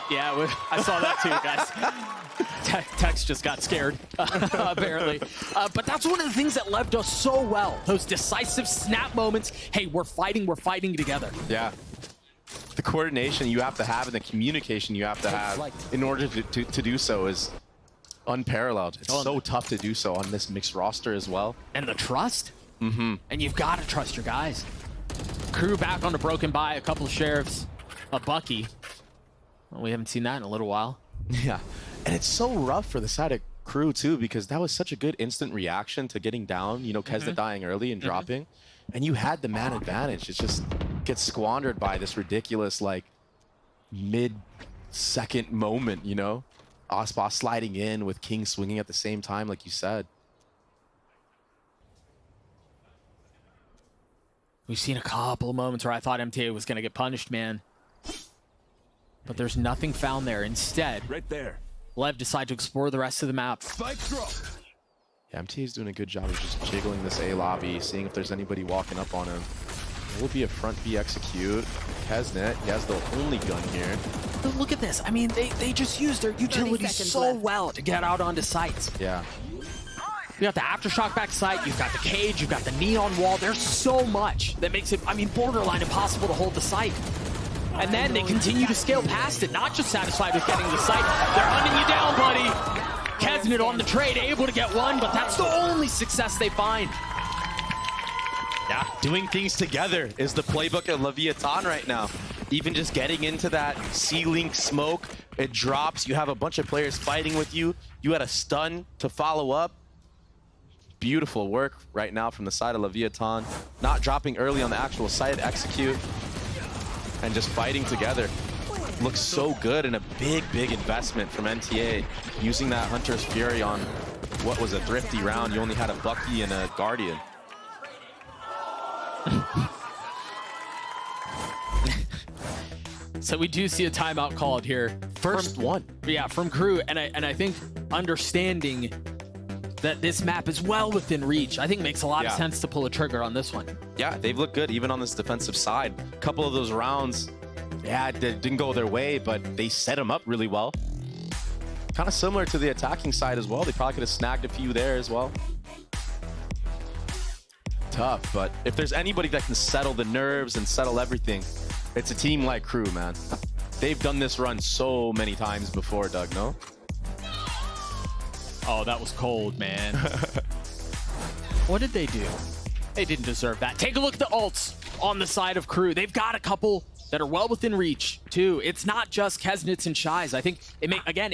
Yeah, I saw that too, guys. Tex just got scared, apparently. But that's one of the things that Lev does so well. Those decisive snap moments. Hey, we're fighting together. Yeah. The coordination you have to have and the communication you have to have in order to do so is unparalleled. It's so tough to do so on this mixed roster as well. And the trust. And you've got to trust your guys. Crew back on the broken by, a couple of sheriffs, a Bucky. Well, we haven't seen that in a little while. Yeah. And it's so rough for the side of Crew too, because that was such a good instant reaction to getting down, you know, Kesnet dying early and dropping. And you had the man advantage. It just gets squandered by this ridiculous, like, mid-second moment, you know? Osbos sliding in with King swinging at the same time, like you said. We've seen a couple of moments where I thought MTA was going to get punished, man. But there's nothing found there. Instead, right there, Lev decided to explore the rest of the map. spike drop. Yeah, MTA is doing a good job of just jiggling this A lobby, seeing if there's anybody walking up on him. It will be a front B execute. Kesnet, he has the only gun here. But look at this. I mean, they just used their utility so well to get out onto sites. Yeah. You got the Aftershock back site, you've got the cage, you've got the neon wall. There's so much that makes it, I mean, borderline impossible to hold the site. And then they continue to scale past it, not just satisfied with getting the site. They're hunting you down, buddy. Kesnet on the trade, able to get one, but that's the only success they find. Yeah, doing things together is the playbook of Leviatán right now. Even just getting into that C-Link smoke, it drops. You have a bunch of players fighting with you. You had a stun to follow up. Beautiful work right now from the side of Leviatán. Not dropping early on the actual site execute. And just fighting together. Looks so good and a big, big investment from NTA. Using that Hunter's Fury on what was a thrifty round. You only had a Bucky and a Guardian. So we do see a timeout called here. First one. Yeah, from Crew. And I think understanding that this map is well within reach. I think it makes a lot of sense to pull a trigger on this one. Yeah, they've looked good even on this defensive side. A couple of those rounds, yeah, they didn't go their way, but they set them up really well. Kind of similar to the attacking side as well. They probably could have snagged a few there as well. Tough, but if there's anybody that can settle the nerves and settle everything, it's a team like Crew, man. They've done this run so many times before, Doug, no? Oh, that was cold, man. What did they do? They didn't deserve that. Take a look at the ults on the side of Crew. They've got a couple that are well within reach, too. It's not just Kesnitz and Shies. I think, it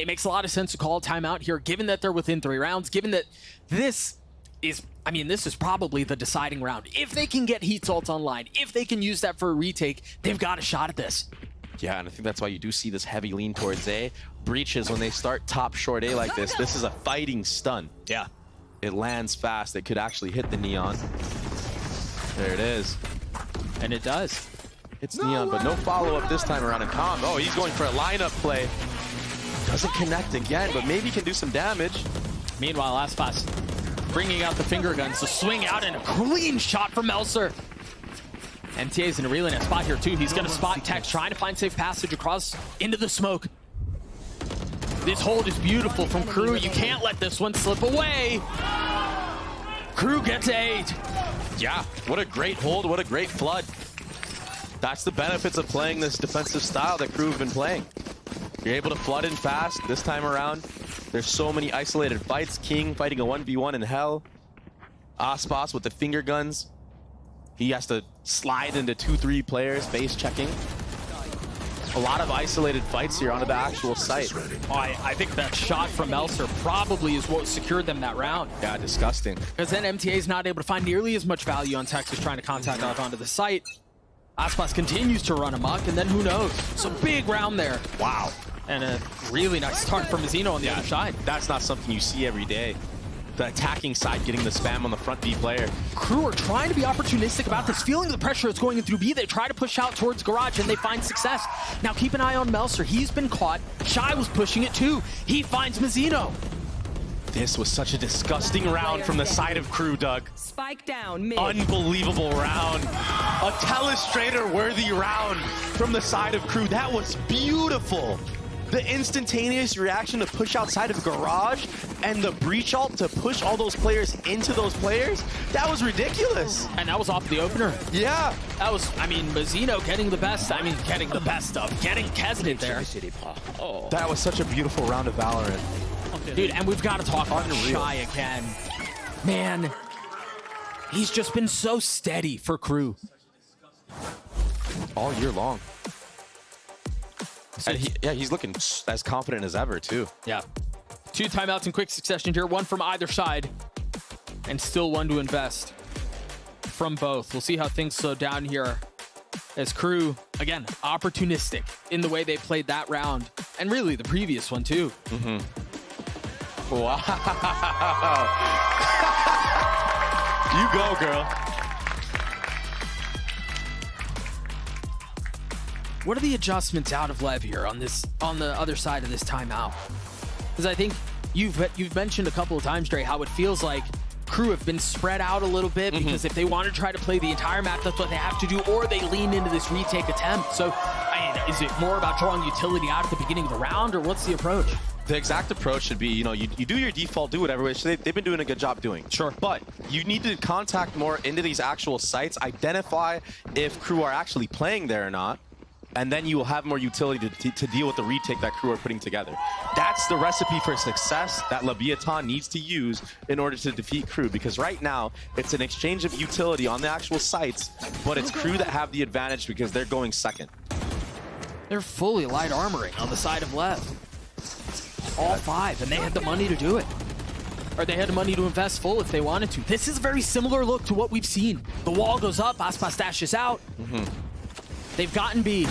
makes a lot of sense to call a timeout here, given that they're within 3 rounds, given that this is, I mean, this is probably the deciding round. If they can get Heat's ult online, if they can use that for a retake, they've got a shot at this. Yeah, and I think that's why you do see this heavy lean towards A. Breaches, when they start top short A like this is a fighting stun. Yeah. It lands fast. It could actually hit the Neon. There it is. And it does. It's Neon, but no follow-up this time around in Calm. Oh, he's going for a lineup play. Doesn't connect again, but maybe can do some damage. Meanwhile, Aspas bringing out the finger guns to swing out, and a clean shot from Melser. MTA's in a really nice spot here, too. He's going to spot Tex, trying to find safe passage across into the smoke. This hold is beautiful from Crew. You can't let this one slip away. Crew gets 8. Yeah, what a great hold. What a great flood. That's the benefits of playing this defensive style that Crew have been playing. You're able to flood in fast this time around. There's so many isolated fights. King fighting a 1v1 in hell. Aspas with the finger guns. He has to slide into 2-3 players, base checking. A lot of isolated fights here onto the actual site. Oh, I think that shot from Melser probably is what secured them that round. Yeah, disgusting. Because then MTA's not able to find nearly as much value on Texas trying to contact out onto the site. Aspas continues to run amok, and then who knows? So big round there. Wow. And a really nice start from Mazzino on the other side. That's not something you see every day. The attacking side getting the spam on the front B player. Crew are trying to be opportunistic about this, feeling the pressure that's going in through B. They try to push out towards Garage, and they find success. Now keep an eye on Melser. He's been caught. Shy was pushing it too. He finds Mazzino. This was such a disgusting round from the side of Crew, Doug. Spike down mid. Unbelievable round. A Telestrator-worthy round from the side of Crew. That was beautiful. The instantaneous reaction to push outside of Garage and the breach ult to push all those players into those players, that was ridiculous. And that was off the opener. Yeah. That was, I mean, Mazzino getting the best of getting Kesnit there. That was such a beautiful round of VALORANT. Dude, and we've got to talk about Shy again. Man, he's just been so steady for Crew. All year long. And he's looking as confident as ever, too. Yeah. 2 timeouts in quick succession here, 1 from either side, and still 1 to invest from both. We'll see how things slow down here as Crew, again, opportunistic in the way they played that round, and really the previous one, too. Wow. You go, girl. What are the adjustments out of Lev here on the other side of this timeout? Because I think you've mentioned a couple of times, Dre, how it feels like Crew have been spread out a little bit because if they want to try to play the entire map, that's what they have to do, or they lean into this retake attempt. So, I mean, is it more about drawing utility out at the beginning of the round, or what's the approach? The exact approach should be, you know, you do your default, do whatever, which they've been doing a good job doing. Sure. But you need to contact more into these actual sites, identify if Crew are actually playing there or not, and then you will have more utility to deal with the retake that Crew are putting together. That's the recipe for success that Leviatán needs to use in order to defeat Crew, because right now, it's an exchange of utility on the actual sites, but it's Crew that have the advantage because they're going second. They're fully light armoring on the side of Lev. All 5, and they had the money to do it. Or they had the money to invest full if they wanted to. This is a very similar look to what we've seen. The wall goes up, Aspas dashes out. They've gotten B.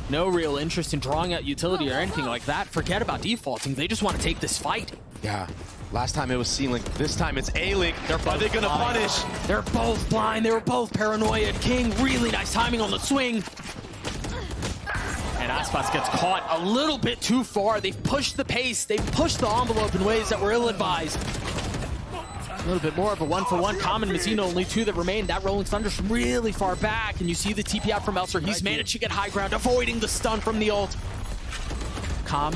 No real interest in drawing out utility or anything like that. Forget about defaulting. They just want to take this fight. Yeah. Last time it was C-Link. This time it's A-Link. Are they going to punish? They're both blind. They were both paranoid. King, really nice timing on the swing. And Aspas gets caught a little bit too far. They've pushed the pace. They've pushed the envelope in ways that were ill-advised. A little bit more of a one-for-one. Common Mazzino, only 2 that remain. That Rolling Thunder's from really far back, and you see the TP out from Elser. He's managed to get high ground, avoiding the stun from the ult. Com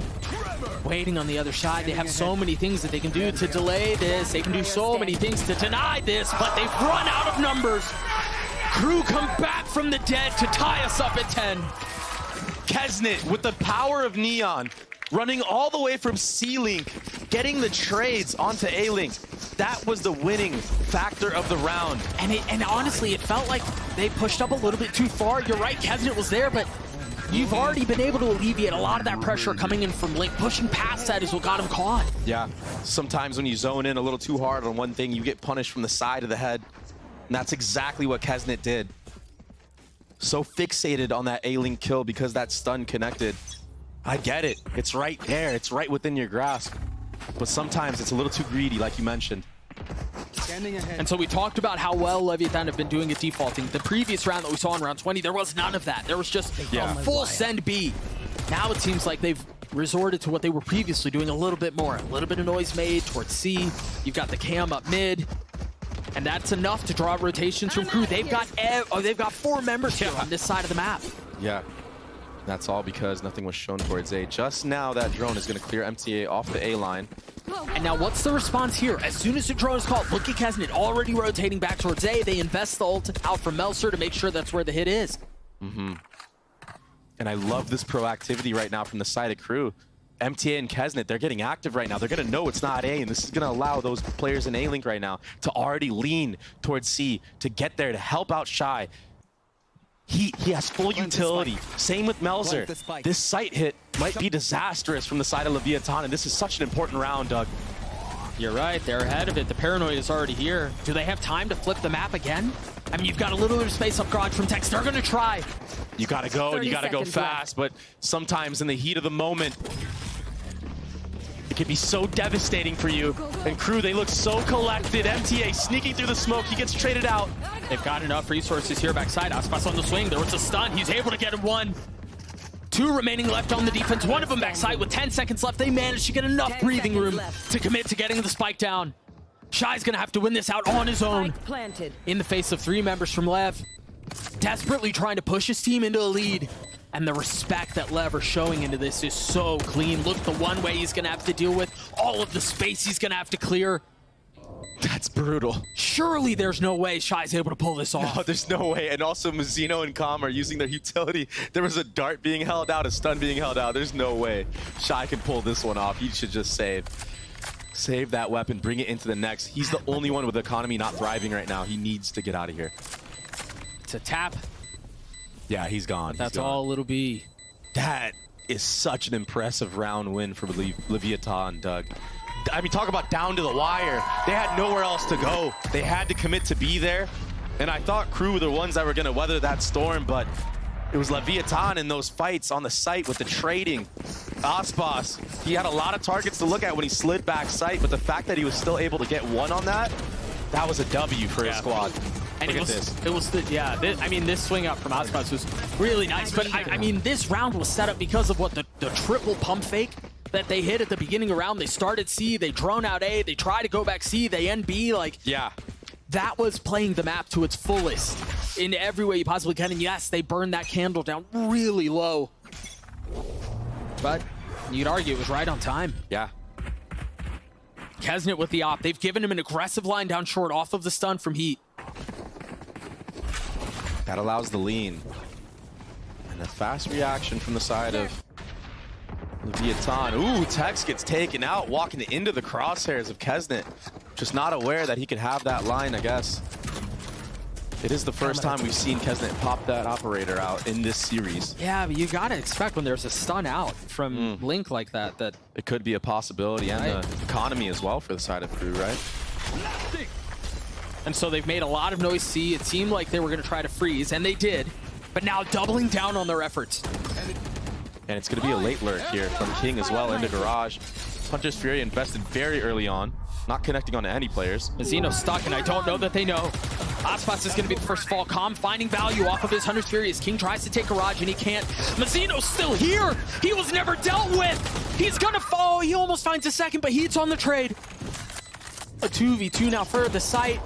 waiting on the other side. They have so many things that they can do to delay this. They can do so many things to deny this, but they've run out of numbers. Crew come back from the dead to tie us up at 10. Kesnet with the power of Neon, running all the way from C-Link, getting the trades onto A-Link. That was the winning factor of the round. And honestly, it felt like they pushed up a little bit too far. You're right, Kesnet was there, but you've already been able to alleviate a lot of that pressure coming in from Link. Pushing past that is what got him caught. Yeah, sometimes when you zone in a little too hard on one thing, you get punished from the side of the head. And that's exactly what Kesnet did. So fixated on that A-Link kill because that stun connected. I get it. It's right there. It's right within your grasp. But sometimes it's a little too greedy, like you mentioned. And so we talked about how well Leviatán have been doing at defaulting. The previous round that we saw in round 20, there was none of that. There was just a full send B. Now it seems like they've resorted to what they were previously doing a little bit more. A little bit of noise made towards C. You've got the cam up mid. And that's enough to draw rotations from Crew. They've got 4 members here on this side of the map. Yeah. That's all because nothing was shown towards A. Just now that drone is going to clear MTA off the A line. And now what's the response here? As soon as the drone is called, look at Kesnet already rotating back towards A. They invest the ult out from Melser to make sure that's where the hit is. And I love this proactivity right now from the side of Crew. MTA and Kesnet, they're getting active right now. They're going to know it's not A, and this is going to allow those players in A-Link right now to already lean towards C, to get there, to help out Shy. He has full utility. Same with Melzer. This sight hit might be disastrous from the side of Leviatán, and this is such an important round, Doug. You're right, they're ahead of it. The paranoia is already here. Do they have time to flip the map again? I mean, you've got a little bit of space up garage from Tex. They're going to try. You got to go, and you got to go fast, but sometimes in the heat of the moment, it can be so devastating for you. And Crew, they look so collected. MTA sneaking through the smoke. He gets traded out. They've got enough resources here backside. Aspas on the swing. There was a stun. He's able to get him 1. 2 remaining left on the defense. 1 of them backside with 10 seconds left. They managed to get enough breathing room to commit to getting the spike down. Shy's going to have to win this out on his own. In the face of 3 members from Lev. Desperately trying to push his team into a lead. And the respect that Lev are showing into this is so clean. Look, the one way he's going to have to deal with, all of the space he's going to have to clear. That's brutal. Surely there's no way Shy's able to pull this off. No, there's no way. And also Mazzino and Com are using their utility. There was a dart being held out, a stun being held out. There's no way Shy can pull this one off. He should just save. Save that weapon, bring it into the next. He's the only one with the economy not thriving right now. He needs to get out of here. It's a tap. Yeah, he's gone. That's all it'll be. That is such an impressive round win for Leviatán, Doug. I mean, talk about down to the wire. They had nowhere else to go. They had to commit to be there. And I thought Crew were the ones that were going to weather that storm, but it was Leviatán in those fights on the site with the trading. Aspas, he had a lot of targets to look at when he slid back site, but the fact that he was still able to get 1 on that, that was a W for his squad. And I mean, this swing up from Aspas was really nice. But I mean, this round was set up because of what the triple pump fake that they hit at the beginning of the round. They started C, they drone out A, they try to go back C, they end B. Like, yeah, that was playing the map to its fullest in every way you possibly can. And yes, they burned that candle down really low. But you'd argue it was right on time. Yeah. Kesnet with the op. They've given him an aggressive line down short off of the stun from Heat. That allows the lean. And a fast reaction from the side of Leviatán. Ooh, Tex gets taken out, walking into the crosshairs of Kesnet. Just not aware that he could have that line, I guess. It is the first time we've seen Kesnet pop that operator out in this series. Yeah, but you gotta expect when there's a stun out from Link like that, that it could be a possibility, and the economy as well for the side of Crew, right? And so they've made a lot of noise C. It seemed like they were going to try to freeze, and they did. But now doubling down on their efforts. And it's going to be a late lurk here from King as well into Garage. Hunter's Fury invested very early on, not connecting onto any players. Mazzino's stuck, and I don't know that they know. aspas is going to be the first to fall. Calm finding value off of his Hunter's Fury as King tries to take Garage and he can't. Mazzino's still here. He was never dealt with. He's going to fall. He almost finds a second, but Heat's on the trade. A 2v2 now for the site.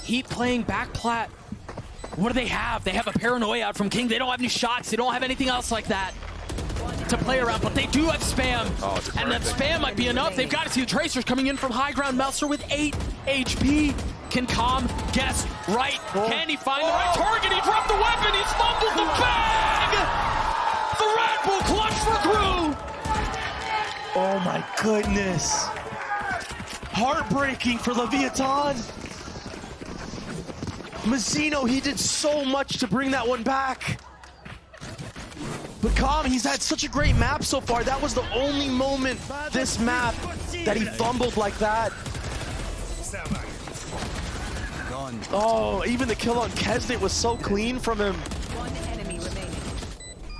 Heat playing back plat. What do they have? They have a paranoia out from King. They don't have any shots. They don't have anything else like that to play around, but they do have spam. And that spam might be enough. They've got to see the Tracers coming in from high ground. Meltzer with 8 HP. Can Calm guess right? Can he find the right target? He dropped the weapon. He's fumbled the bag. The Red Bull clutch for Crew. Oh my goodness. Heartbreaking for Leviatán. Mazzino, he did so much to bring that one back. But Calm, he's had such a great map so far. That was the only moment this map that he fumbled like that. Oh, even the kill on Kesnet was so clean from him.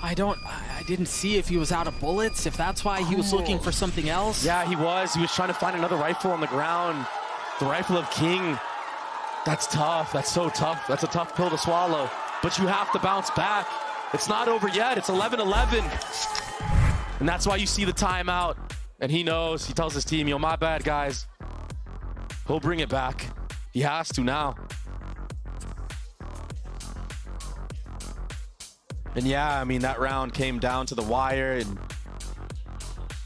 I didn't see if he was out of bullets, if that's why he was looking for something else. Yeah, he was. He was trying to find another rifle on the ground. The rifle of King. That's tough. That's so tough. That's a tough pill to swallow. But you have to bounce back. It's not over yet. It's 11-11. And that's why you see the timeout. And he knows. He tells his team, yo, my bad, guys. He'll bring it back. He has to now. And yeah, I mean, that round came down to the wire. And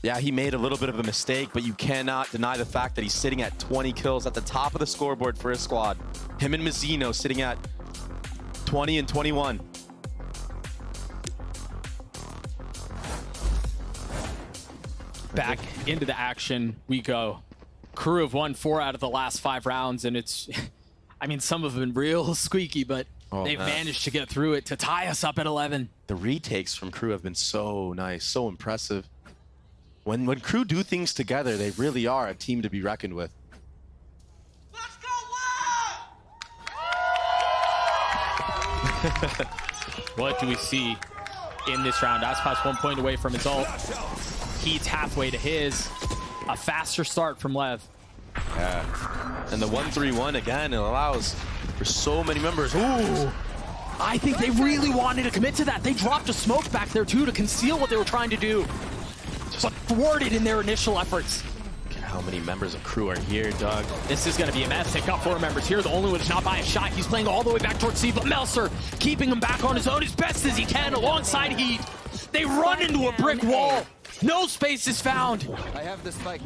yeah, he made a little bit of a mistake, but you cannot deny the fact that he's sitting at 20 kills at the top of the scoreboard for his squad. Him and Mazzino sitting at 20 and 21. Back into the action we go. Crew have won 4 out of the last 5 rounds, and it's, I mean, some have been real squeaky, but they've managed to get through it to tie us up at 11. The retakes from Crew have been so nice, so impressive. When Crew do things together, they really are a team to be reckoned with. Let's go, What do we see in this round? aspas 1 point away from his ult. Heat's halfway to his. A faster start from Lev. Yeah. And the 1-3-1 again, it allows for so many members. Ooh! I think they really wanted to commit to that. They dropped a smoke back there too to conceal what they were trying to do. But thwarted in their initial efforts. Look at how many members of Crew are here, Doug. This is going to be a mess. They've got 4 members here. The only one is not by a shot. He's playing all the way back towards C, but Meltzer keeping him back on his own as best as he can alongside Heat. They run into a brick wall. No space is found. I have the spike.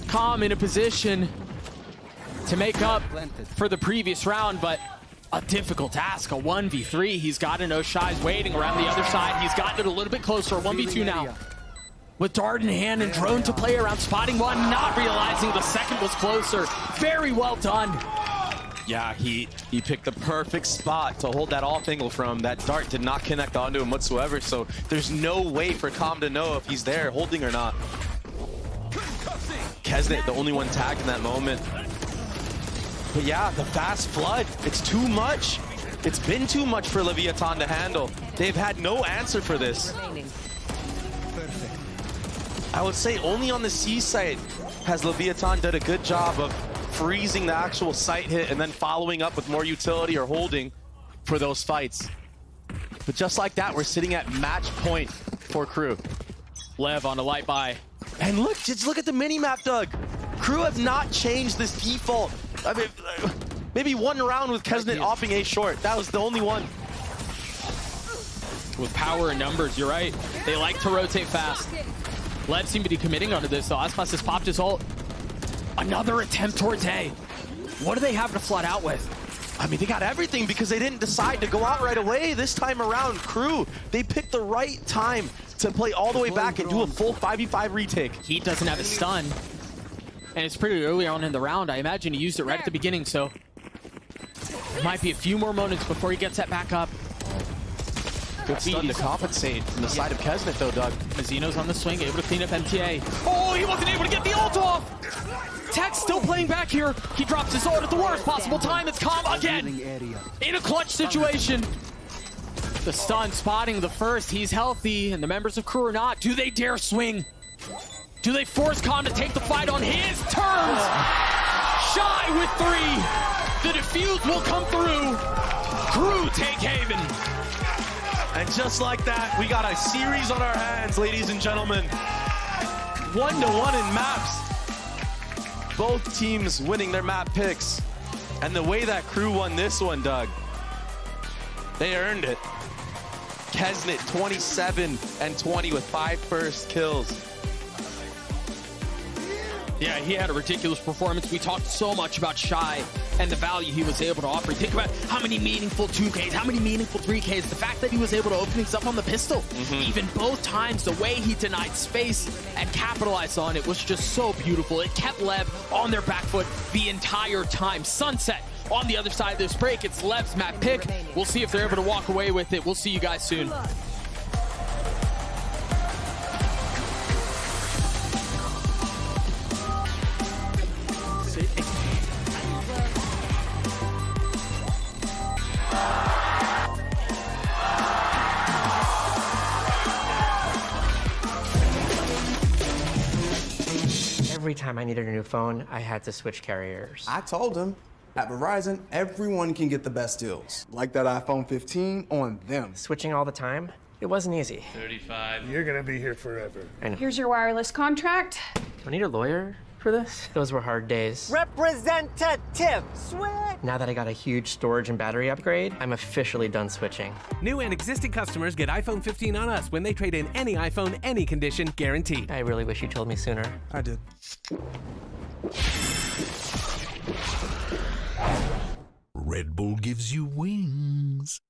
Calm in a position to make up for the previous round, but a difficult task, a 1v3. He's got to know Shy's waiting around the other side. He's gotten it a little bit closer, a 1v2 now. With dart in hand and drone to play around, spotting one, not realizing the second was closer. Very well done. Yeah, he picked the perfect spot to hold that off angle from. That dart did not connect onto him whatsoever, so there's no way for Calm to know if he's there holding or not. Kesnet, the only one tagged in that moment. But yeah, the fast flood, it's too much. It's been too much for Leviatán to handle. They've had no answer for this. I would say only on the C site has Leviatán done a good job of freezing the actual site hit and then following up with more utility or holding for those fights. But just like that, we're sitting at match point for Crew. Lev on a light buy. And look, just look at the mini-map, Doug. Crew have not changed this default. I mean, maybe one round with Kesnet offing A short. That was the only one. With power and numbers, you're right. They like to rotate fast. Lev seemed to be committing onto this, though. aspas has popped his ult. Another attempt towards A. What do they have to flood out with? I mean, they got everything because they didn't decide to go out right away this time around. Crew, they picked the right time to play all the way back and do a full 5v5 retake. Heat doesn't have a stun. And it's pretty early on in the round. I imagine he used it right at the beginning, so it might be a few more moments before he gets that back up. Good stun to compensate from the side of Kesnet, though, Doug. Mazzino's on the swing, able to clean up MTA. Oh, he wasn't able to get the ult off! Tech still playing back here. He drops his ult at the worst possible time. It's Calm again in a clutch situation. The stun spotting the first. He's healthy, and the members of Crew are not. Do they dare swing? Do they force Calm to take the fight on his terms? Shy with 3. The defuse will come through. Crew take Haven. And just like that, we got a series on our hands, ladies and gentlemen. 1-1 in maps. Both teams winning their map picks. And the way that Crew won this one, Doug, they earned it. Kesnet 27-20 with 5 first kills. Yeah, he had a ridiculous performance. We talked so much about Shy and the value he was able to offer. Think about how many meaningful 2Ks, how many meaningful 3Ks. The fact that he was able to open things up on the pistol. Even both times, the way he denied space and capitalized on it was just so beautiful. It kept Lev on their back foot the entire time. Sunset on the other side of this break. It's Lev's map pick. We'll see if they're able to walk away with it. We'll see you guys soon. Every time I needed a new phone, I had to switch carriers. I told him, at Verizon, everyone can get the best deals. Like that iPhone 15 on them. Switching all the time, it wasn't easy. 35. You're gonna be here forever. I know. Here's your wireless contract. Do I need a lawyer for this? Those were hard days. Representative switch. Now that I got a huge storage and battery upgrade, I'm officially done switching. New and existing customers get iPhone 15 on us when they trade in any iPhone, any condition, guaranteed. I really wish you told me sooner. I did. Red Bull gives you wings.